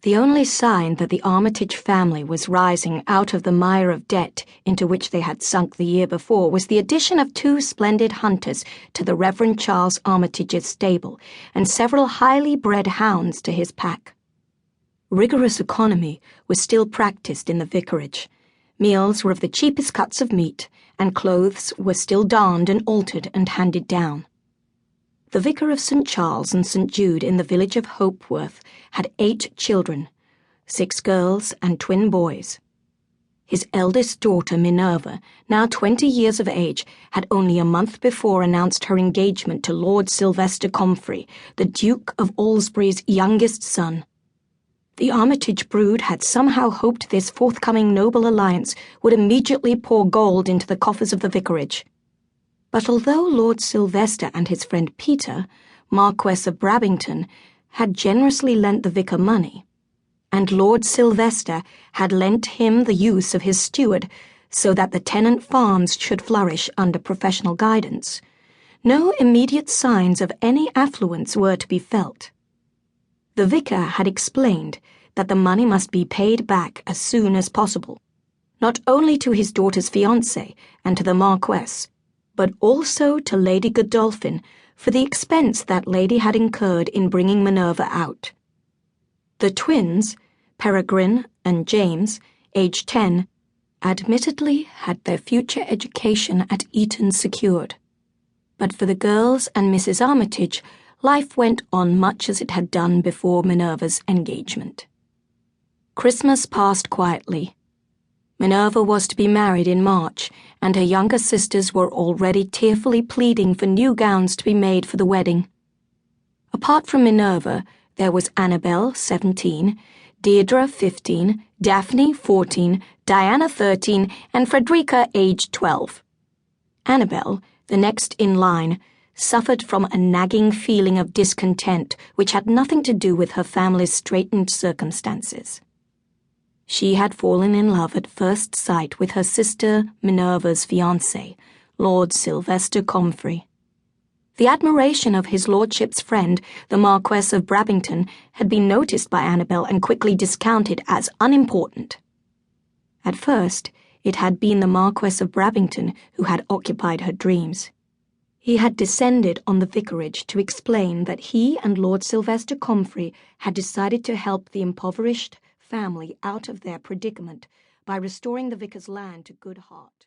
The only sign that the Armitage family was rising out of the mire of debt into which they had sunk the year before was the addition of 2 splendid hunters to the Reverend Charles Armitage's stable and several highly bred hounds to his pack. Rigorous economy was still practiced in the vicarage. Meals were of the cheapest cuts of meat, and clothes were still darned and altered and handed down. The vicar of St. Charles and St. Jude in the village of Hopeworth had 8 children, 6 girls and twin boys. His eldest daughter, Minerva, now 20 years of age, had only a month before announced her engagement to Lord Sylvester Comfrey, the Duke of Aylesbury's youngest son. The Armitage brood had somehow hoped this forthcoming noble alliance would immediately pour gold into the coffers of the vicarage. But although Lord Sylvester and his friend Peter, Marquess of Brabington, had generously lent the vicar money, and Lord Sylvester had lent him the use of his steward so that the tenant farms should flourish under professional guidance, no immediate signs of any affluence were to be felt. The vicar had explained that the money must be paid back as soon as possible, not only to his daughter's fiancé and to the Marquess, but also to Lady Godolphin for the expense that lady had incurred in bringing Minerva out. The twins, Peregrine and James, aged 10, admittedly had their future education at Eton secured. But for the girls and Mrs. Armitage, life went on much as it had done before Minerva's engagement. Christmas passed quietly. Minerva was to be married in March, and her younger sisters were already tearfully pleading for new gowns to be made for the wedding. Apart from Minerva, there was Annabelle, 17, Deirdre, 15, Daphne, 14, Diana, 13, and Frederica, aged 12. Annabelle, the next in line, suffered from a nagging feeling of discontent which had nothing to do with her family's straitened circumstances. She had fallen in love at first sight with her sister Minerva's fiancé, Lord Sylvester Comfrey. The admiration of his lordship's friend, the Marquess of Brabington, had been noticed by Annabelle and quickly discounted as unimportant. At first, it had been the Marquess of Brabington who had occupied her dreams. He had descended on the vicarage to explain that he and Lord Sylvester Comfrey had decided to help the impoverished family out of their predicament by restoring the vicar's land to good heart.